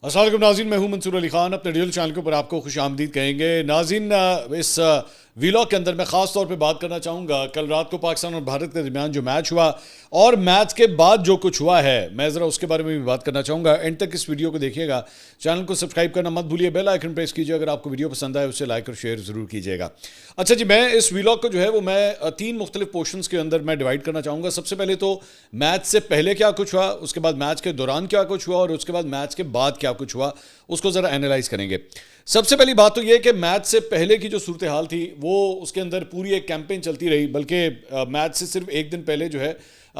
السلام علیکم ناظرین، میں ہوں منصور علی خان. اپنے ریڈیو چینل کے اوپر آپ کو خوش آمدید کہیں گے. ناظرین، اس ویلاگ کے اندر میں خاص طور پہ بات کرنا چاہوں گا کل رات کو پاکستان اور بھارت کے درمیان جو میچ ہوا اور میچ کے بعد جو کچھ ہوا ہے، میں ذرا اس کے بارے میں بھی بات کرنا چاہوں گا. اینڈ تک اس ویڈیو کو دیکھیے گا. چینل کو سبسکرائب کرنا مت بھولیے، بیل آئیکن پریس کیجیے. اگر آپ کو ویڈیو پسند آئے اسے لائک اور شیئر ضرور کیجیے گا. اچھا جی، میں اس ویلاگ کو جو ہے وہ میں 3 مختلف پورشنز کے اندر میں ڈیوائڈ کرنا چاہوں گا. سب سے پہلے تو میچ سے پہلے کیا کچھ ہوا، اس کے بعد میچ کے دوران کیا کچھ ہوا، اور اس کے بعد میچ کے بعد کیا کچھ ہوا، اس کو ذرا اینالائز کریں گے. سب سے پہلی بات تو یہ کہ میچ سے پہلے کی جو صورتحال تھی وہ اس کے اندر پوری ایک کیمپین چلتی رہی، بلکہ میچ سے صرف ایک دن پہلے جو ہے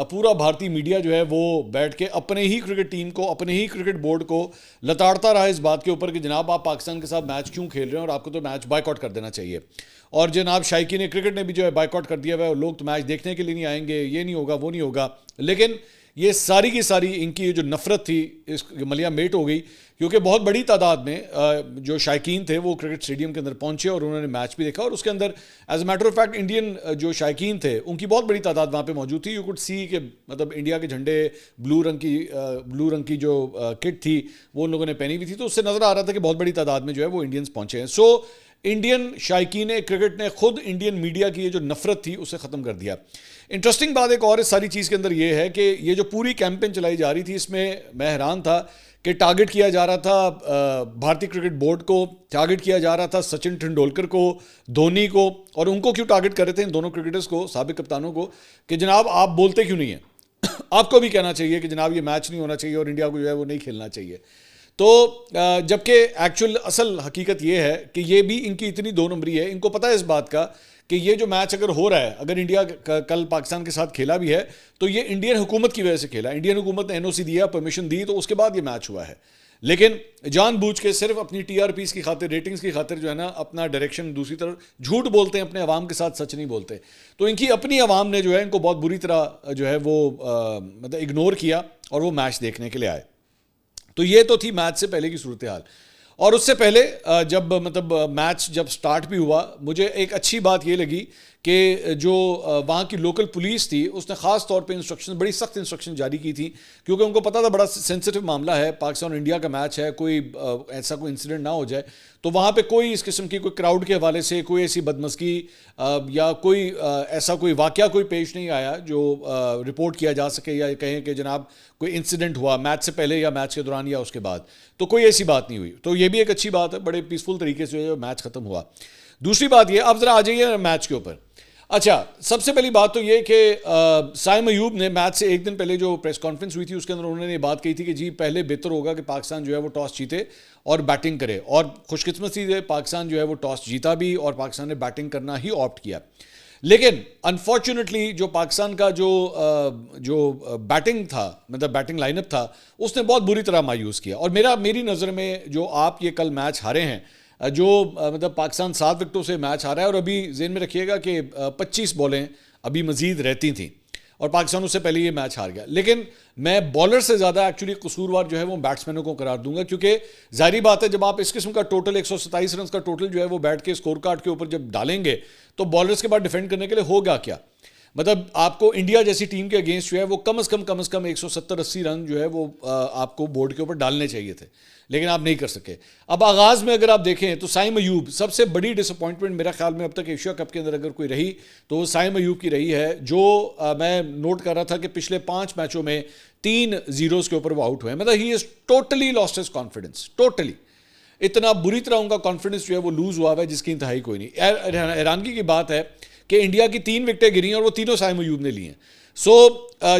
پورا بھارتی میڈیا جو ہے وہ بیٹھ کے اپنے ہی کرکٹ ٹیم کو، اپنے ہی کرکٹ بورڈ کو لتاڑتا رہا اس بات کے اوپر کہ جناب آپ پاکستان کے ساتھ میچ کیوں کھیل رہے ہیں اور آپ کو تو میچ بائیک آؤٹ کر دینا چاہیے. اور جناب شائقین کرکٹ نے بھی جو ہے بائیک آؤٹ کر دیا ہوا ہے، لوگ تو میچ دیکھنے کے لیے نہیں آئیں گے، یہ نہیں ہوگا وہ نہیں ہوگا. لیکن یہ ساری کی ساری ان کی جو نفرت تھی اس ملیا میٹ ہو گئی، کیونکہ بہت بڑی تعداد میں جو شائقین تھے وہ کرکٹ اسٹیڈیم کے اندر پہنچے اور انہوں نے میچ بھی دیکھا. اور اس کے اندر as a matter of fact Indian جو شائقین تھے ان کی بہت بڑی تعداد وہاں پہ موجود تھی. یو کوڈ سی کہ مطلب انڈیا کے جھنڈے بلو رنگ کی جو کٹ تھی وہ ان لوگوں نے پہنی ہوئی تھی، تو اس سے نظر آ رہا تھا کہ بہت بڑی تعداد میں جو ہے وہ انڈینز پہنچے ہیں. سو انڈین شائقین کرکٹ نے خود انڈین میڈیا کی یہ جو نفرت تھی اسے ختم کر دیا. انٹرسٹنگ بات ایک اور اس ساری چیز کے اندر یہ ہے کہ یہ جو پوری کیمپین چلائی جا رہی تھی اس میں میں حیران تھا کہ ٹارگٹ کیا جا رہا تھا بھارتی کرکٹ بورڈ کو، ٹارگٹ کیا جا رہا تھا سچن ٹنڈولکر کو، دھونی کو. اور ان کو کیوں ٹارگٹ کر رہے تھے، ان دونوں کرکٹرز کو، سابق کپتانوں کو، کہ جناب آپ بولتے کیوں نہیں ہیں؟ آپ کو بھی کہنا چاہیے کہ جناب یہ میچ نہیں ہونا چاہیے اور انڈیا کو جو ہے وہ نہیں کھیلنا چاہیے. تو جبکہ ایکچوئل اصل حقیقت یہ ہے کہ یہ بھی ان کی اتنی 2 نمبری ہے. ان کو پتہ ہے اس بات کا کہ یہ جو میچ اگر ہو رہا ہے، اگر انڈیا کل پاکستان کے ساتھ کھیلا بھی ہے تو یہ انڈین حکومت کی وجہ سے کھیلا. انڈین حکومت نے NOC دیا، پرمیشن دی، تو اس کے بعد یہ میچ ہوا ہے. لیکن جان بوجھ کے صرف اپنی TRPs کی خاطر، ریٹنگز کی خاطر جو ہے نا اپنا ڈائریکشن دوسری طرف جھوٹ بولتے ہیں، اپنے عوام کے ساتھ سچ نہیں بولتے. تو ان کی اپنی عوام نے جو ہے ان کو بہت بری طرح جو ہے وہ مطلب اگنور کیا اور وہ میچ دیکھنے کے لیے آئے. تو یہ تو تھی میچ سے پہلے کی صورتحال. اور اس سے پہلے جب مطلب میچ جب سٹارٹ بھی ہوا، مجھے ایک اچھی بات یہ لگی کہ جو وہاں کی لوکل پولیس تھی اس نے خاص طور پہ بڑی سخت انسٹرکشن جاری کی تھی، کیونکہ ان کو پتہ تھا بڑا سینسٹیو معاملہ ہے، پاکستان اور انڈیا کا میچ ہے، کوئی ایسا کوئی انسیڈنٹ نہ ہو جائے. تو وہاں پہ کوئی اس قسم کی کوئی کراؤڈ کے حوالے سے کوئی ایسی بدمزگی یا کوئی ایسا کوئی واقعہ کوئی پیش نہیں آیا جو رپورٹ کیا جا سکے یا کہیں کہ جناب کوئی انسیڈنٹ ہوا میچ سے پہلے یا میچ کے دوران یا اس کے بعد. تو کوئی ایسی بات نہیں ہوئی. تو یہ بھی ایک اچھی بات ہے، بڑے پیسفل طریقے سے جو میچ ختم ہوا. دوسری بات یہ، اب ذرا آ جائیے میچ کے اوپر. اچھا، سب سے پہلی بات تو یہ کہ سائم ایوب نے میچ سے ایک دن پہلے جو پریس کانفرنس ہوئی تھی اس کے اندر انہوں نے یہ بات کہی تھی کہ جی پہلے بہتر ہوگا کہ پاکستان جو ہے وہ ٹاس جیتے اور بیٹنگ کرے. اور خوش قسمتی سے پاکستان جو ہے وہ ٹاس جیتا بھی اور پاکستان نے بیٹنگ کرنا ہی آپٹ کیا. لیکن انفارچونیٹلی جو پاکستان کا جو بیٹنگ تھا، مطلب بیٹنگ لائن اپ تھا، اس نے بہت بری طرح مایوس کیا. اور میری نظر میں جو آپ یہ کل میچ ہارے ہیں، جو مطلب پاکستان 7 وکٹوں سے میچ ہارا ہے، اور ابھی ذہن میں رکھیے گا کہ 25 بالیں ابھی مزید رہتی تھیں اور پاکستان اس سے پہلے یہ میچ ہار گیا. لیکن میں بالر سے زیادہ ایکچولی قصوروار جو ہے وہ بیٹسمینوں کو قرار دوں گا، کیونکہ ظاہری بات ہے جب آپ اس قسم کا ٹوٹل 127 رنز کا ٹوٹل جو ہے وہ بیٹھ کے اسکور کارڈ کے اوپر جب ڈالیں گے تو بالرز کے بعد ڈیفینڈ کرنے کے لیے ہوگا کیا. مطلب آپ کو انڈیا جیسی ٹیم کے اگینسٹ جو ہے وہ کم از کم 170-80 رن جو ہے وہ آپ کو بورڈ کے اوپر ڈالنے چاہیے تھے، لیکن آپ نہیں کر سکے. اب آغاز میں اگر آپ دیکھیں تو سائم ایوب سب سے بڑی ڈس اپوائنٹمنٹ میرا خیال میں اب تک ایشیا کپ کے اندر اگر کوئی رہی تو وہ سائم ایوب کی رہی ہے، جو میں نوٹ کر رہا تھا کہ پچھلے 5 میچوں میں 3 0s کے اوپر وہ آؤٹ ہوئے. مطلب he is totally lost his confidence, totally اتنا بری طرح ان کا کانفیڈنس جو ہے وہ لوز ہوا ہے جس کی انتہائی کوئی نہیں. حیرانگی کی بات ہے کہ انڈیا کی 3 وکٹیں گری ہیں اور وہ تینوں سائم ایوب نے لی ہیں. سو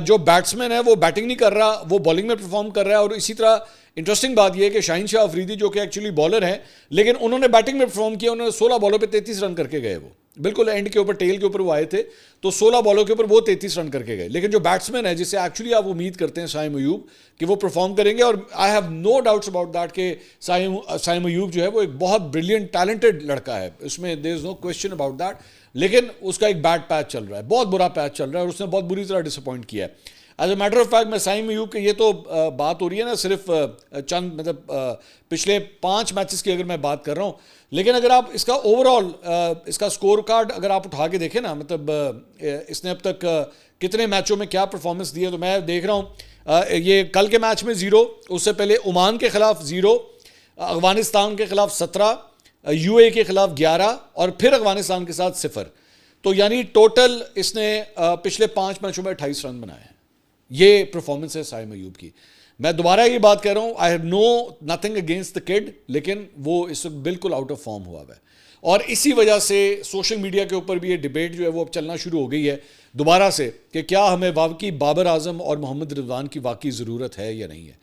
جو بیٹسمین ہے وہ بیٹنگ نہیں کر رہا، وہ بالنگ میں پرفارم کر رہا ہے. اور اسی طرح انٹرسٹنگ بات یہ ہے کہ شاہین شاہ افریدی جو کہ ایکچولی بالر ہیں لیکن انہوں نے بیٹنگ میں پرفارم کیا، انہوں نے 16 بالوں پہ 33 رن کر کے گئے. وہ بالکل اینڈ کے اوپر ٹیل کے اوپر وہ آئے تھے تو 16 بالوں کے اوپر وہ 33 رن کر کے گئے. لیکن جو بیٹسمین ہے جس سے ایکچولی آپ امید کرتے ہیں سائم ایوب کہ وہ پرفارم کریں گے، اور آئی have know doubts about that کہ سائم ایوب جو ہے وہ ایک بہت بریلینٹ ٹیلنٹڈ لڑکا ہے، اس میں دیر از نو کویسچن اباؤٹ دیٹ. لیکن اس کا ایک بیڈ پیچ چل رہا ہے، بہت برا پیچ چل رہا ہے اور اس نے بہت بری طرح ڈس اپوائنٹ کیا ہے. As a matter of fact میں سائم ایوب کہ یہ تو بات ہو رہی ہے نا صرف چند مطلب پچھلے 5 میچز کی اگر میں بات کر رہا ہوں، لیکن اگر آپ اس کا اوور آل اس کا سکور کارڈ اگر آپ اٹھا کے دیکھیں نا، مطلب اس نے اب تک کتنے میچوں میں کیا پرفارمنس دی ہے، تو میں دیکھ رہا ہوں یہ کل کے میچ میں 0، اس سے پہلے عمان کے خلاف 0، افغانستان کے خلاف 17، یو اے کے خلاف 11 اور پھر افغانستان کے ساتھ 0۔ تو یعنی ٹوٹل اس نے پچھلے 5 میچوں میں 28 رن بنائے ہیں۔ یہ پرفارمنس ہے سائم ایوب کی۔ میں دوبارہ یہ بات کہہ رہا ہوں، I have no nothing against the kid, لیکن وہ اس وقت بالکل آؤٹ آف فارم ہوا ہے، اور اسی وجہ سے سوشل میڈیا کے اوپر بھی یہ ڈیبیٹ جو ہے وہ اب چلنا شروع ہو گئی ہے دوبارہ سے کہ کیا ہمیں واقعی بابر اعظم اور محمد رضوان کی واقعی ضرورت ہے یا نہیں ہے،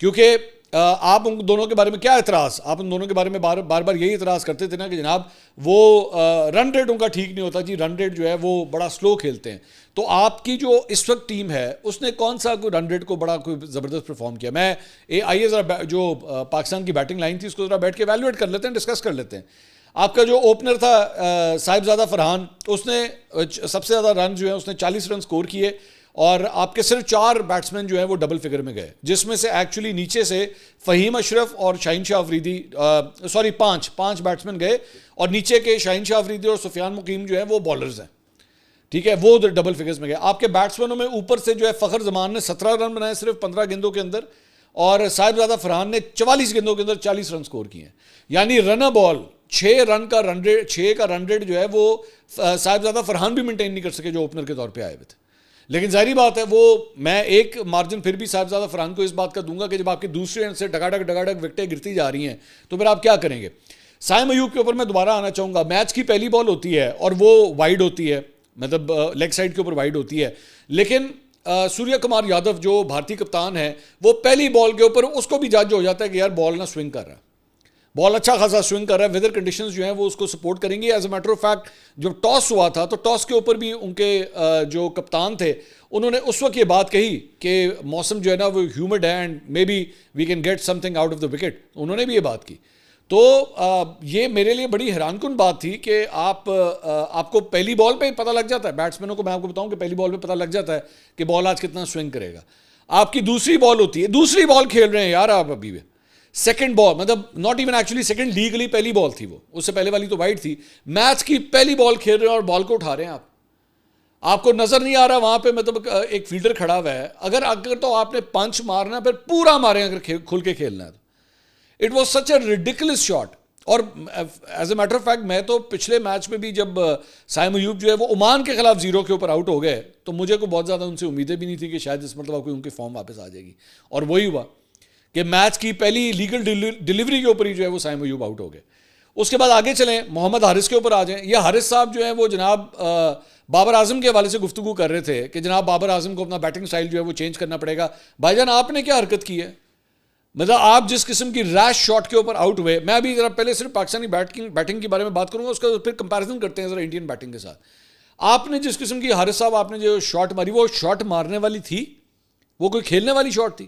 کیونکہ آپ ان دونوں کے بارے میں کیا اعتراض، آپ ان دونوں کے بارے میں بار بار یہی اعتراض کرتے تھے نا کہ جناب وہ رن ریٹ ان کا ٹھیک نہیں ہوتا جی، رن ریٹ جو ہے وہ بڑا سلو کھیلتے ہیں۔ تو آپ کی جو اس وقت ٹیم ہے اس نے کون سا کوئی رن ریٹ کو بڑا کوئی زبردست پرفارم کیا؟ میں آئیے ذرا جو پاکستان کی بیٹنگ لائن تھی اس کو ذرا بیٹھ کے ایویلویٹ کر لیتے ہیں، ڈسکس کر لیتے ہیں۔ آپ کا جو اوپنر تھا صاحبزادہ فرحان، اس نے سب سے زیادہ رن جو ہے اس نے 40 رن سکور کیے، اور آپ کے صرف 4 بیٹسمین جو ہیں وہ ڈبل فگر میں گئے، جس میں سے ایکچولی نیچے سے فہیم اشرف اور شاہین شاہ افریدی 5 بیٹسمین گئے، اور نیچے کے شاہین شاہ افریدی اور سفیان مقیم جو ہیں وہ بالرز ہیں، ٹھیک ہے، وہ ڈبل فگرز میں گئے۔ آپ کے بیٹسمینوں میں اوپر سے جو ہے فخر زمان نے 17 رن بنائے صرف 15 گیندوں کے اندر، اور صاحبزادہ فرحان نے 44 گیندوں کے اندر 40 رن سکور کیے ہیں، یعنی رن بال 6 کا رن ریٹ جو ہے وہ صاحبزادہ فرحان بھی مینٹین نہیں کر سکے جو اوپنر کے طور پہ آئے ہوئے تھے۔ لیکن ظاہری بات ہے وہ میں ایک مارجن پھر بھی صاحبزادہ فرحان کو اس بات کا دوں گا کہ جب آپ کی دوسرے اینڈ سے ڈگاڈگ وکٹیں گرتی جا رہی ہیں تو پھر آپ کیا کریں گے؟ سائم ایوب کے اوپر میں دوبارہ آنا چاہوں گا۔ میچ کی پہلی بال ہوتی ہے اور وہ وائڈ ہوتی ہے، مطلب لیگ سائڈ کے اوپر وائڈ ہوتی ہے، لیکن سوریہ کمار یادو جو بھارتی کپتان ہے وہ پہلی بال کے اوپر اس کو بھی جج ہو جاتا ہے کہ یار بال نہ سوئنگ کر رہا ہے، بال اچھا خاصا سوئنگ کر رہا ہے، ویدر کنڈیشنز جو ہیں وہ اس کو سپورٹ کریں گی۔ As a matter of fact جب ٹاس ہوا تھا تو ٹاس کے اوپر بھی ان کے جو کپتان تھے انہوں نے اس وقت یہ بات کہی کہ موسم جو ہے نا وہ ہیومڈ ہے and may be we can get something out of the wicket, انہوں نے بھی یہ بات کی۔ تو یہ میرے لیے بڑی حیران کن بات تھی کہ آپ کو پہلی بال پہ پتہ لگ جاتا ہے، بیٹسمینوں کو میں آپ کو بتاؤں کہ پہلی بال پہ پتہ لگ جاتا ہے کہ بال آج کتنا سوئنگ کرے گا۔ آپ کی دوسری بال ہوتی ہے، دوسری بال کھیل رہے ہیں یار آپ ابھی بھی، سیکنڈ بال مطلب not even actually second, legally پہلی بال تھی وہ، اس سے پہلے والی تو وائڈ تھی، میچ کی پہلی بال کھیل رہے ہیں اور بال کو اٹھا رہے ہیں آپ کو نظر نہیں آ رہا وہاں پہ مطلب ایک فیلڈر کھڑا ہوا ہے، اگر تو آپ نے پنچ مارنا پھر پورا ماریں اگر کھل کے کھیلنا ہے تو it was such a ridiculous shot. اور as a matter of fact میں تو پچھلے میچ میں بھی جب سائم ایوب جو ہے وہ عمان کے خلاف 0 کے اوپر آؤٹ ہو گئے تو مجھے کو بہت زیادہ ان سے امیدیں بھی نہیں تھی کہ شاید اس مرتبہ کوئی ان کی فارم واپس آ جائے گی، اور وہی ہوا کہ میچ کی پہلی لیگل ڈیلیوری کے اوپر ہی جو ہے وہ سائم ایوب آؤٹ ہو گئے۔ اس کے بعد آگے چلیں، محمد حارث کے اوپر آ جائیں۔ یہ حارث صاحب جو ہیں وہ جناب بابر اعظم کے حوالے سے گفتگو کر رہے تھے کہ جناب بابر اعظم کو اپنا بیٹنگ سٹائل جو ہے وہ چینج کرنا پڑے گا۔ بھائی جان آپ نے کیا حرکت کی ہے؟ مطلب آپ جس قسم کی ریش شاٹ کے اوپر آؤٹ ہوئے، میں ابھی ذرا پہلے صرف پاکستانی بیٹنگ کے بارے میں بات کروں گا، اس کا پھر کمپیریزن کرتے ہیں ذرا انڈین بیٹنگ کے ساتھ۔ آپ نے جس قسم کی حارث صاحب آپ نے جو شاٹ ماری وہ شاٹ مارنے والی تھی؟ وہ کوئی کھیلنے والی شاٹ تھی؟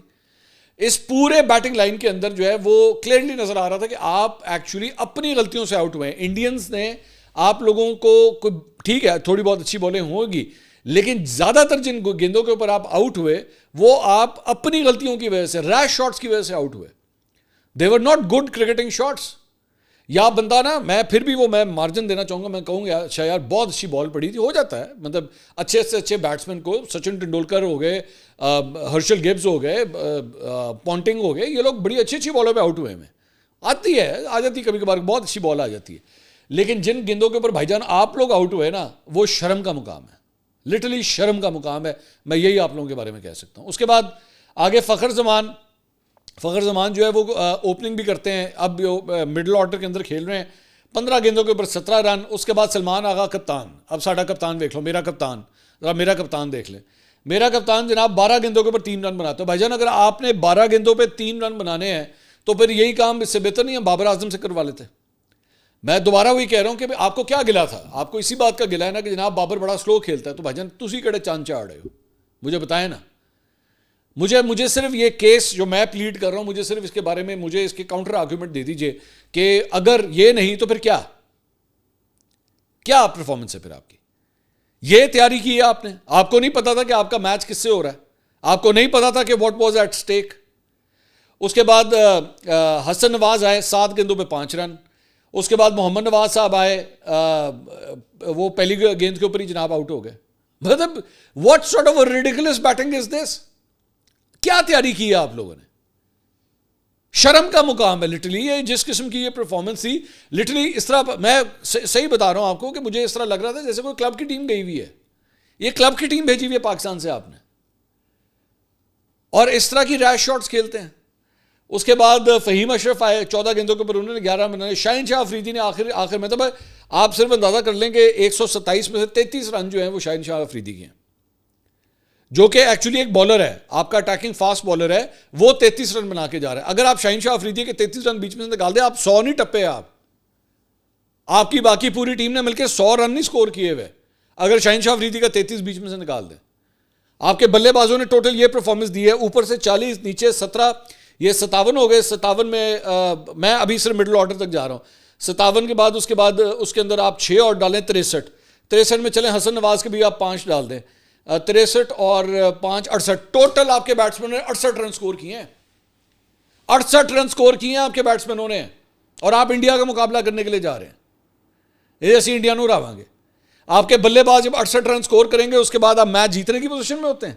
اس پورے بیٹنگ لائن کے اندر جو ہے وہ کلیئرلی نظر آ رہا تھا کہ آپ ایکچولی اپنی غلطیوں سے آؤٹ ہوئے ہیں۔ انڈینز نے آپ لوگوں کو ٹھیک ہے تھوڑی بہت اچھی بالیں ہوں گی، لیکن زیادہ تر جن گیندوں کے اوپر آپ آؤٹ ہوئے وہ آپ اپنی غلطیوں کی وجہ سے، ریش شاٹس کی وجہ سے آؤٹ ہوئے۔ دے ور ناٹ گڈ کرکٹنگ شاٹس۔ یا بندہ نا میں پھر بھی وہ میں مارجن دینا چاہوں گا، میں کہوں گا اچھا یار بہت اچھی بال پڑی تھی، ہو جاتا ہے، مطلب اچھے سے اچھے بیٹسمین کو، سچن ٹنڈولکر ہو گئے، ہرشل گبز ہو گئے، پونٹنگ ہو گئے، یہ لوگ بڑی اچھی اچھی بالوں پہ آؤٹ ہوئے ہیں، آتی ہے آ جاتی ہے کبھی کبھار بہت اچھی بال آ جاتی ہے، لیکن جن گیندوں کے اوپر بھائی جان آپ لوگ آؤٹ ہوئے نا وہ شرم کا مقام ہے، لٹرلی شرم کا مقام ہے، میں یہی آپ لوگوں کے بارے میں کہہ سکتا ہوں۔ اس کے بعد آگے فخر زمان جو ہے وہ اوپننگ بھی کرتے ہیں، اب مڈل آرڈر کے اندر کھیل رہے ہیں، 15 گیندوں کے اوپر 17 رن۔ اس کے بعد سلمان آغا کپتان، اب ساڈا کپتان دیکھ لو، میرا کپتان دیکھ لیں، میرا کپتان جناب 12 گیندوں کے اوپر 3 رن بناتا ہے۔ بھائی جان اگر آپ نے 12 گیندوں پہ 3 رن بنانے ہیں تو پھر یہی کام اس سے بہتر نہیں ہم بابر اعظم سے کروا لیتے۔ میں دوبارہ وہی کہہ رہا ہوں کہ آپ کو کیا گلا تھا؟ آپ کو اسی بات کا گلا ہے نا کہ جناب بابر بڑا سلو کھیلتا ہے، تو بھائی جان تسی کڑے چاند چاڑ رہے ہو، مجھے بتائیں نا۔ مجھے صرف یہ کیس جو میں پلیڈ کر رہا ہوں، مجھے صرف اس کے بارے میں مجھے اس کے کاؤنٹر آرگومنٹ دے دیجئے کہ اگر یہ نہیں تو پھر کیا پرفارمنس ہے پھر آپ کی؟ یہ تیاری کی ہے آپ نے؟ آپ کو نہیں پتا تھا کہ آپ کا میچ کس سے ہو رہا ہے؟ آپ کو نہیں پتا تھا کہ واٹ واز ایٹ اسٹیک. اس کے بعد حسن نواز آئے 7 گیندوں پہ 5 رن. اس کے بعد محمد نواز صاحب آئے, وہ پہلی گیند کے اوپر ہی جناب آؤٹ ہو گئے. مطلب what sort of ridiculous batting is this? کیا تیاری کی ہے آپ لوگوں نے؟ شرم کا مقام ہے لٹرلی. یہ جس قسم کی یہ پرفارمنس تھی لٹرلی, اس طرح میں صحیح بتا رہا ہوں آپ کو کہ مجھے اس طرح لگ رہا تھا جیسے کوئی کلب کی ٹیم گئی ہوئی ہے. یہ کلب کی ٹیم بھیجی ہوئی ہے پاکستان سے آپ نے, اور اس طرح کی ریش شاٹس کھیلتے ہیں. اس کے بعد فہیم اشرف آئے 14 گیندوں کے اوپر, انہوں نے 11 بنائے. شاہین شاہ افریدی نے آخر میں, تو آپ صرف اندازہ کر لیں کہ 127 میں سے 33 رن جو ہیں وہ شاہین شاہ افریدی کے ہیں, جو کہ ایکچولی ایک بالر ہے, آپ کا اٹیکنگ فاسٹ بالر ہے, وہ 33 رن بنا کے جا رہا ہے. اگر آپ شاہین شاہ افریدی کے 33 رن بیچ میں سے نکال دیں, آپ 100 نہیں ٹپے. آپ کی باقی پوری ٹیم نے مل کے 100 رن نہیں سکور کیے ہوئے اگر شاہین شاہ افریدی کا 33 بیچ میں سے نکال دیں. آپ کے بلے بازوں نے ٹوٹل یہ پرفارمنس دی ہے, اوپر سے 40, نیچے 17, یہ 57 ہو گئے. 57 میں میں ابھی صرف مڈل آرڈر تک جا رہا ہوں. 57 کے بعد اس کے اندر آپ 6 اور ڈالیں 63 میں چلیں. حسن نواز کے بھی آپ 5 ڈال دیں, 63 اور 5 68. ٹوٹل آپ کے بیٹسمینوں نے 68 رن سکور کیے ہیں. 68 رن سکور کیے ہیں آپ کے بیٹسمینوں نے, اور آپ انڈیا کا مقابلہ کرنے کے لیے جا رہے ہیں. یہ اسی انڈیا نو راواں گے. آپ کے بلے باز جب 68 رن سکور کریں گے, اس کے بعد آپ میچ جیتنے کی پوزیشن میں ہوتے ہیں.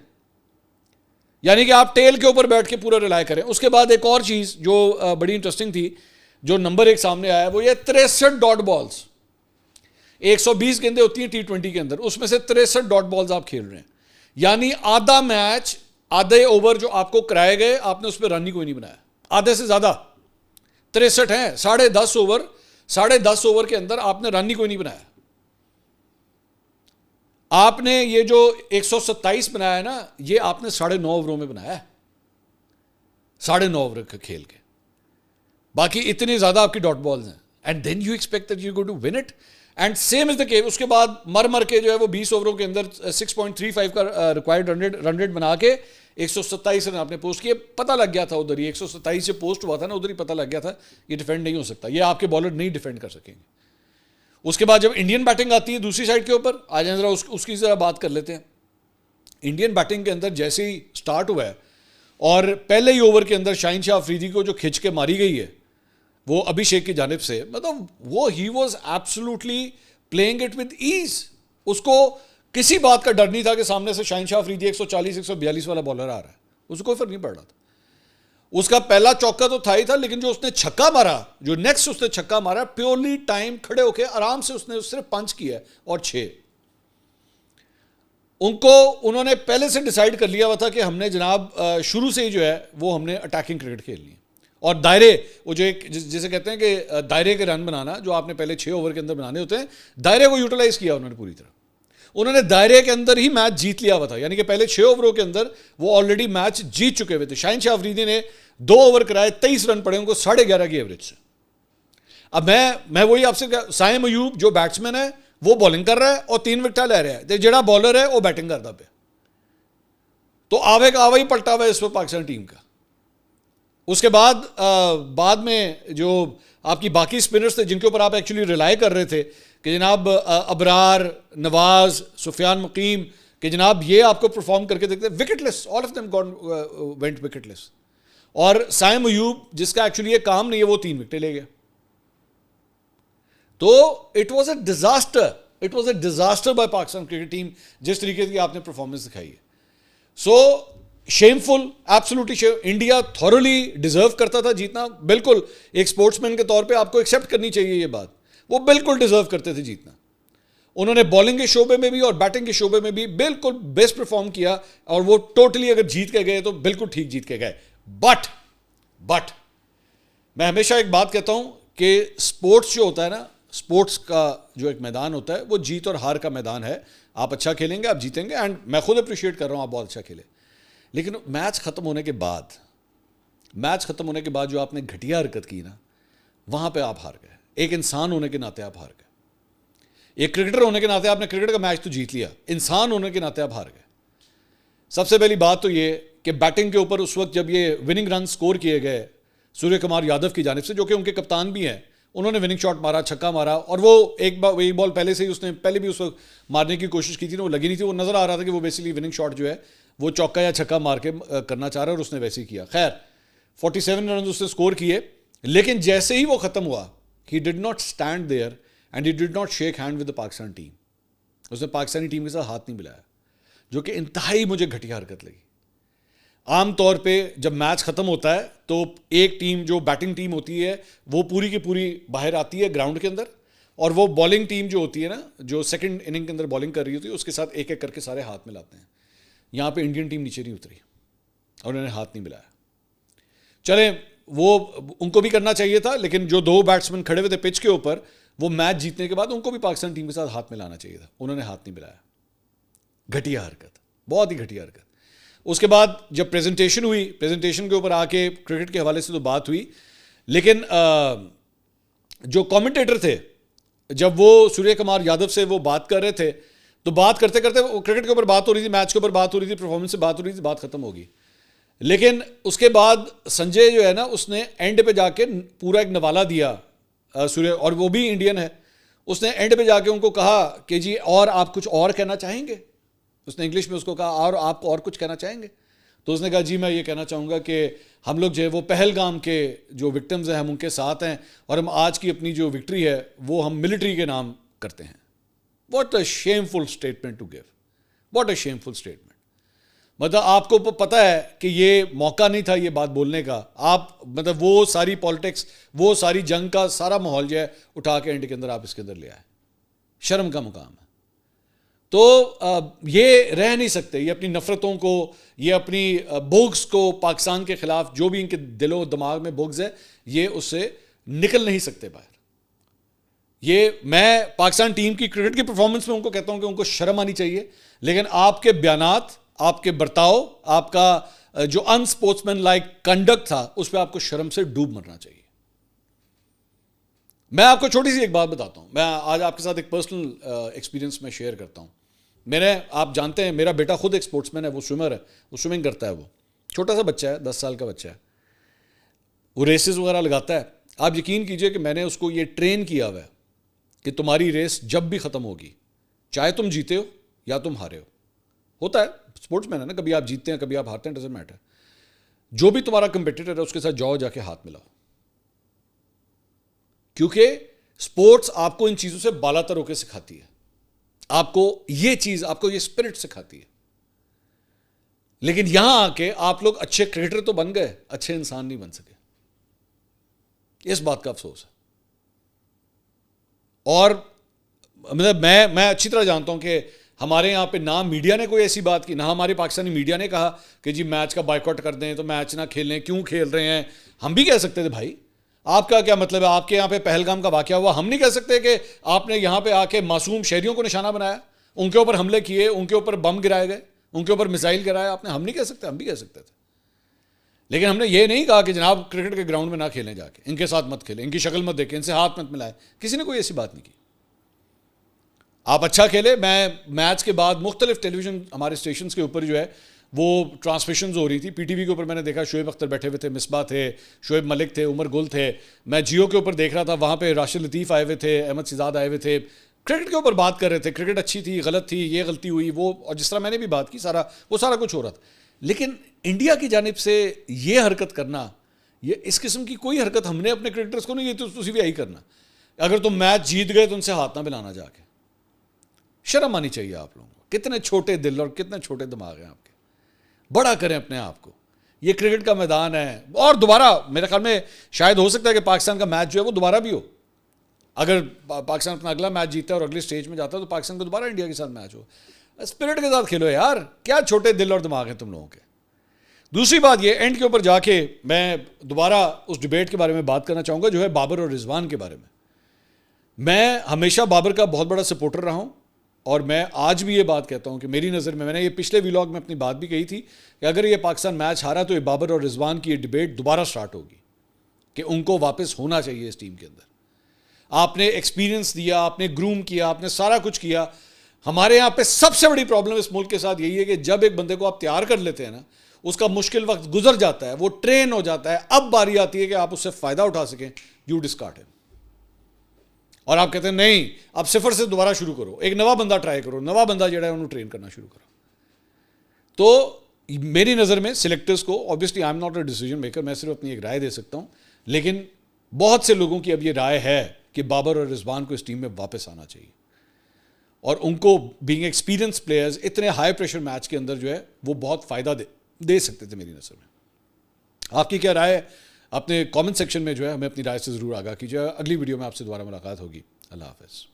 یعنی کہ آپ ٹیل کے اوپر بیٹھ کے پورا ریلائی کریں. اس کے بعد ایک اور چیز جو بڑی انٹرسٹنگ تھی, جو نمبر 1 سامنے آیا, وہ یہ 63 ڈاٹ بالز. 120 گیندیں ہوتی ہیں T20 کے اندر, اس میں سے 63 ڈاٹ بالز آپ کھیل رہے ہیں. یعنی آدھا میچ, آدھے اوور جو آپ کو کرائے گئے, آپ نے اس پہ رن ہی کوئی نہیں بنایا. آدھے سے زیادہ 63 ہیں. 10.5 اوور کے اندر آپ نے رن ہی کوئی نہیں بنایا. آپ نے یہ جو 127 بنایا ہے نا, یہ آپ نے 9.5 اووروں میں بنایا ہے, 9.5 اوور کھیل کے. باقی اتنی زیادہ آپ کی ڈاٹ بالز ہیں, and then you expect that you go to win it. And same is the case. اس کے بعد مر کے جو ہے وہ 20 اووروں کے اندر 6.35 کا ریکوائرڈ رن ریٹ بنا کے 127 رن آپ نے پوسٹ کیے. پتہ لگ گیا تھا ادھر ہی 127 سے پوسٹ ہوا تھا نا, ادھر ہی پتہ لگ گیا تھا یہ ڈیفینڈ نہیں ہو سکتا, یہ آپ کے بالر نہیں ڈیفینڈ کر سکیں گے. اس کے بعد جب انڈین بیٹنگ آتی ہے دوسری سائڈ کے اوپر, آ جائیں ذرا اس کی ذرا بات کر لیتے ہیں. انڈین بیٹنگ کے اندر جیسے ہی سٹارٹ ہوا ہے, اور پہلے ہی اوور کے اندر شاہین شاہ افریدی کو جو کھچ کے ماری گئی ہے وہ ابھیشیک کی جانب سے, مطلب وہ he was absolutely playing it with ease. اس کو کسی بات کا ڈر نہیں تھا کہ سامنے سے شاہین شاہ افریدی 140 142 والا بالر آ رہا ہے, اس کو کوئی فرق نہیں پڑ رہا تھا. اس کا پہلا چوکا تو تھا ہی تھا, لیکن جو اس نے چھکا مارا, جو نیکسٹ اس نے چھکا مارا, پیورلی ٹائم کھڑے ہو کے آرام سے اس نے صرف 5 کیا ہے اور 6. انہوں نے پہلے سے ڈیسائیڈ کر لیا ہوا تھا کہ ہم نے جناب شروع سے ہی جو ہے وہ ہم نے اٹیکنگ کرکٹ کھیلنی ہے, اور دائرے, وہ جو ایک جسے کہتے ہیں کہ دائرے کے رن بنانا, جو آپ نے پہلے 6 اوور کے اندر بنانے ہوتے ہیں, دائرے کو یوٹیلائز کیا انہوں نے پوری طرح. انہوں نے دائرے کے اندر ہی میچ جیت لیا ہوا تھا, یعنی کہ پہلے 6 اووروں کے اندر وہ آلریڈی میچ جیت چکے ہوئے تھے. شاہین شاہ افریدی نے 2 اوور کرائے, 23 رن پڑے ان کو 11.5 کی ایوریج سے. اب میں وہی آپ سے سائم ایوب جو بیٹسمین ہے وہ بالنگ کر رہا ہے اور 3 وکٹاں لے رہا ہے, جڑا بالر ہے وہ بیٹنگ کرتا پہ. تو آوے کا آوا ہی پلٹا ہوا ہے اس پہ پاکستان ٹیم کا. اس کے بعد میں جو آپ کی باقی اسپنرز تھے جن کے اوپر آپ ایکچولی ریلائی کر رہے تھے کہ جناب ابرار, نواز, سفیان مقیم, کہ جناب یہ آپ کو پرفارم کر کے دیکھتے ہیں, wicketless, all of them went wicketless. اور سائم ایوب جس کا ایکچولی یہ کام نہیں ہے, وہ 3 وکٹیں لے گیا. تو it was a disaster by Pakistan cricket team جس طریقے کی آپ نے پرفارمنس دکھائی ہے. سو شیمفل, ایبسولوٹلی شیم. انڈیا تھورلی ڈیزرو کرتا تھا جیتنا, بالکل ایک سپورٹس مین کے طور پہ آپ کو ایکسیپٹ کرنی چاہیے یہ بات, وہ بالکل ڈیزرو کرتے تھے جیتنا. انہوں نے بالنگ کے شعبے میں بھی اور بیٹنگ کے شعبے میں بھی بالکل بیسٹ پرفارم کیا, اور وہ ٹوٹلی اگر جیت کے گئے تو بالکل ٹھیک جیت کے گئے. بٹ میں ہمیشہ ایک بات کہتا ہوں کہ سپورٹس جو ہوتا ہے نا, سپورٹس کا جو ایک میدان ہوتا ہے وہ جیت اور ہار کا میدان ہے. آپ اچھا کھیلیں گے, آپ جیتیں گے, اینڈ میں خود اپریشیٹ کر رہا ہوں آپ بہت اچھا کھیلے. لیکن میچ ختم ہونے کے بعد جو آپ نے گھٹیا حرکت کی نا, وہاں پہ آپ ہار گئے. ایک انسان ہونے کے ناطے آپ ہار گئے. ایک کرکٹر ہونے کے ناطے آپ نے کرکٹ کا میچ تو جیت لیا, انسان ہونے کے ناطے آپ ہار گئے. سب سے پہلی بات تو یہ کہ بیٹنگ کے اوپر اس وقت جب یہ وننگ رن سکور کیے گئے سوریہ کمار یادو کی جانب سے, جو کہ ان کے کپتان بھی ہیں, انہوں نے وننگ شاٹ مارا, چھکا مارا, اور وہ ایک بال پہلے سے ہی اس نے پہلے بھی اس کو مارنے کی کوشش کی تھی نا, وہ لگی نہیں تھی, وہ نظر آ رہا تھا کہ وہ بیسیکلی وننگ شاٹ جو ہے وہ چوکا یا چھکا مار کے کرنا چاہ رہا ہے, اور اس نے ویسے ہی کیا. خیر 47 رنز اس نے اسکور کیے, لیکن جیسے ہی وہ ختم ہوا he did not stand there and he did not shake hand with the Pakistan team. اس نے پاکستانی ٹیم کے ساتھ ہاتھ نہیں ملایا, جو کہ انتہائی مجھے گھٹیا حرکت لگی. عام طور پہ جب میچ ختم ہوتا ہے تو ایک ٹیم جو بیٹنگ ٹیم ہوتی ہے وہ پوری کی پوری باہر آتی ہے گراؤنڈ کے اندر, اور وہ بالنگ ٹیم جو ہوتی ہے نا, جو سیکنڈ اننگ کے اندر بالنگ کر رہی ہوتی ہے, اس کے ساتھ ایک ایک کر کے سارے ہاتھ ملاتے ہیں. یہاں پہ انڈین ٹیم نیچے نہیں اتری اور انہوں نے ہاتھ نہیں ملایا. چلیں وہ ان کو بھی کرنا چاہیے تھا, لیکن جو دو بیٹسمین کھڑے ہوئے تھے پچ کے اوپر, وہ میچ جیتنے کے بعد ان کو بھی پاکستان ٹیم کے ساتھ ہاتھ ملانا چاہیے تھا, انہوں نے ہاتھ نہیں ملایا. گھٹیا حرکت, بہت ہی گھٹیا حرکت. اس کے بعد جب پریزنٹیشن ہوئی, پریزنٹیشن کے اوپر آ کے کرکٹ کے حوالے سے تو بات ہوئی, لیکن جو کامنٹیٹر تھے جب وہ سوریہ کمار یادو سے وہ بات کر رہے تھے, تو بات کرتے کرتے کرکٹ کے اوپر بات ہو رہی تھی, میچ کے اوپر بات ہو رہی تھی, پرفارمنس سے بات ہو رہی تھی, بات ختم ہوگی. لیکن اس کے بعد سنجے جو ہے نا, اس نے اینڈ پہ جا کے پورا ایک نوالہ دیا سوریہ, اور وہ بھی انڈین ہے. اس نے اینڈ پہ جا کے ان کو کہا کہ جی اور آپ کچھ اور کہنا چاہیں گے. اس نے انگلش میں اس کو کہا اور آپ اور کچھ کہنا چاہیں گے. تو اس نے کہا جی میں یہ کہنا چاہوں گا کہ ہم لوگ جو ہے وہ پہلگام کے جو وکٹمز ہیں ہم ان کے ساتھ ہیں, اور ہم آج کی اپنی جو وکٹری ہے وہ ہم ملٹری کے نام کرتے ہیں. What a shameful statement to give, what a shameful statement. مطلب آپ کو پتہ ہے کہ یہ موقع نہیں تھا یہ بات بولنے کا. آپ مطلب وہ ساری پالیٹکس, وہ ساری جنگ کا سارا ماحول جو ہے اٹھا کے اینڈ کے اندر آپ اس کے اندر لے آئے. شرم کا مقام ہے. تو یہ رہ نہیں سکتے, یہ اپنی نفرتوں کو, یہ اپنی بغض کو پاکستان کے خلاف جو بھی ان کے دل و دماغ میں بغض ہے, یہ اس سے نکل نہیں سکتے باہر. یہ میں پاکستان ٹیم کی کرکٹ کی پرفارمنس میں ان کو کہتا ہوں کہ ان کو شرم آنی چاہیے, لیکن آپ کے بیانات, آپ کے برتاؤ, آپ کا جو unsportsmanlike conduct تھا, اس پہ آپ کو شرم سے ڈوب مرنا چاہیے. میں آپ کو چھوٹی سی ایک بات بتاتا ہوں. میں آج آپ کے ساتھ ایک پرسنل ایکسپیرینس میں شیئر کرتا ہوں. آپ جانتے ہیں میرا بیٹا خود ایک اسپورٹس مین ہے, وہ سوئمر ہے, وہ سوئمنگ کرتا ہے. وہ چھوٹا سا بچہ ہے, 10 سال کا بچہ ہے, وہ ریسز وغیرہ لگاتا ہے. آپ یقین کیجئے کہ میں نے اس کو یہ ٹرین کیا ہوا ہے کہ تمہاری ریس جب بھی ختم ہوگی, چاہے تم جیتے ہو یا تم ہارے ہو, ہوتا ہے اسپورٹس مین ہے نا, کبھی آپ جیتتے ہیں کبھی آپ ہارتے ہیں, ڈزنٹ میٹر, جو بھی تمہارا کمپیٹیٹر ہے اس کے ساتھ جاؤ, جا کے ہاتھ ملاؤ. کیونکہ اسپورٹس آپ کو ان چیزوں سے بالا تر ہو کے سکھاتی ہے, آپ کو یہ چیز, آپ کو یہ اسپرٹ سکھاتی ہے. لیکن یہاں آ کے آپ لوگ اچھے کرکٹر تو بن گئے, اچھے انسان نہیں بن سکے. اس بات کا افسوس ہے. اور مطلب میں اچھی طرح جانتا ہوں کہ ہمارے یہاں پہ نہ میڈیا نے کوئی ایسی بات کی, نہ ہماری پاکستانی میڈیا نے کہا کہ جی میچ کا بائیکاٹ کر دیں, تو میچ نہ کھیلیں, کیوں کھیل رہے ہیں. ہم بھی کہہ سکتے تھے بھائی آپ کا کیا مطلب ہے, آپ کے یہاں پہ پہلگام کا واقعہ ہوا, ہم نہیں کہہ سکتے کہ آپ نے یہاں پہ آ کے معصوم شہریوں کو نشانہ بنایا, ان کے اوپر حملے کیے, ان کے اوپر بم گرائے گئے, ان کے اوپر میزائل گرائے آپ نے. ہم نہیں کہہ سکتے, ہم بھی کہہ سکتے تھے. لیکن ہم نے یہ نہیں کہا کہ جناب کرکٹ کے گراؤنڈ میں نہ کھیلیں, جا کے ان کے ساتھ مت کھیلیں, ان کی شکل مت دیکھیں, ان سے ہاتھ مت ملائیں. کسی نے کوئی ایسی بات نہیں کی. آپ اچھا کھیلے. میں میچ کے بعد مختلف ٹیلی ویژن ہمارے اسٹیشنز کے اوپر جو ہے وہ ٹرانسمیشنز ہو رہی تھی. پی ٹی وی کے اوپر میں نے دیکھا شعیب اختر بیٹھے ہوئے تھے, مصباح تھے, شعیب ملک تھے, عمر گل تھے. میں جیو کے اوپر دیکھ رہا تھا, وہاں پہ راشد لطیف آئے ہوئے تھے, احمد شہزاد آئے ہوئے تھے, کرکٹ کے اوپر بات کر رہے تھے. کرکٹ اچھی تھی, غلط تھی, یہ غلطی ہوئی, وہ, اور جس طرح میں نے بھی بات کی وہ سارا کچھ ہو رہا تھا. لیکن انڈیا کی جانب سے یہ حرکت کرنا, یہ اس قسم کی کوئی حرکت ہم نے اپنے کرکٹرز کو نہیں, یہ تو تسی بھی یہی کرنا. اگر تم میچ جیت گئے تو ان سے ہاتھ نہ ملانا جا کے. شرم آنی چاہیے آپ لوگوں کو. کتنے چھوٹے دل اور کتنے چھوٹے دماغ ہیں آپ کے. بڑا کریں اپنے آپ کو. یہ کرکٹ کا میدان ہے, اور دوبارہ میرے خیال میں شاید ہو سکتا ہے کہ پاکستان کا میچ جو ہے وہ دوبارہ بھی ہو. اگر پاکستان اپنا اگلا میچ جیتا ہے اور اگلے سٹیج میں جاتا ہے تو پاکستان کو دوبارہ انڈیا کے ساتھ میچ ہو. اسپرٹ کے ساتھ کھیلو یار, کیا چھوٹے دل اور دماغ ہیں تم لوگوں کے. دوسری بات یہ, اینڈ کے اوپر جا کے میں دوبارہ اس ڈیبیٹ کے بارے میں بات کرنا چاہوں گا جو ہے بابر اور رضوان کے بارے میں. میں ہمیشہ بابر کا بہت بڑا سپورٹر رہا ہوں, اور میں آج بھی یہ بات کہتا ہوں کہ میری نظر میں نے یہ پچھلے ویلاگ میں اپنی بات بھی کہی تھی کہ اگر یہ پاکستان میچ ہارا تو یہ بابر اور رضوان کی یہ ڈیبیٹ دوبارہ سٹارٹ ہوگی کہ ان کو واپس ہونا چاہیے اس ٹیم کے اندر. آپ نے ایکسپیرینس دیا, آپ نے گروم کیا, آپ نے سارا کچھ کیا. ہمارے یہاں پہ سب سے بڑی پرابلم اس ملک کے ساتھ یہی ہے کہ جب ایک بندے کو آپ تیار کر لیتے ہیں نا, اس کا مشکل وقت گزر جاتا ہے, وہ ٹرین ہو جاتا ہے, اب باری آتی ہے کہ آپ اس سے فائدہ اٹھا سکیں, یو ڈسکارڈ ہم. اور آپ کہتے ہیں نہیں اب صفر سے دوبارہ شروع کرو, ایک نوا بندہ ٹرائی کرو, نوا بندہ جڑا ہے انہوں ٹرین کرنا شروع کرو. تو میری نظر میں سلیکٹرز کو, obviously I am not a decision maker, میں صرف اپنی ایک رائے دے سکتا ہوں, لیکن بہت سے لوگوں کی اب یہ رائے ہے کہ بابر اور رضوان کو اس ٹیم میں واپس آنا چاہیے, اور ان کو بینگ ایکسپیرینس پلیئرز اتنے ہائی پریشر میچ کے اندر جو ہے وہ بہت فائدہ دے سکتے تھے میری نظر میں. آپ کی کیا رائے ہے اپنے کامنٹ سیکشن میں جو ہے ہمیں اپنی رائے سے ضرور آگاہ کیجیے. اگلی ویڈیو میں آپ سے دوبارہ ملاقات ہوگی. اللہ حافظ.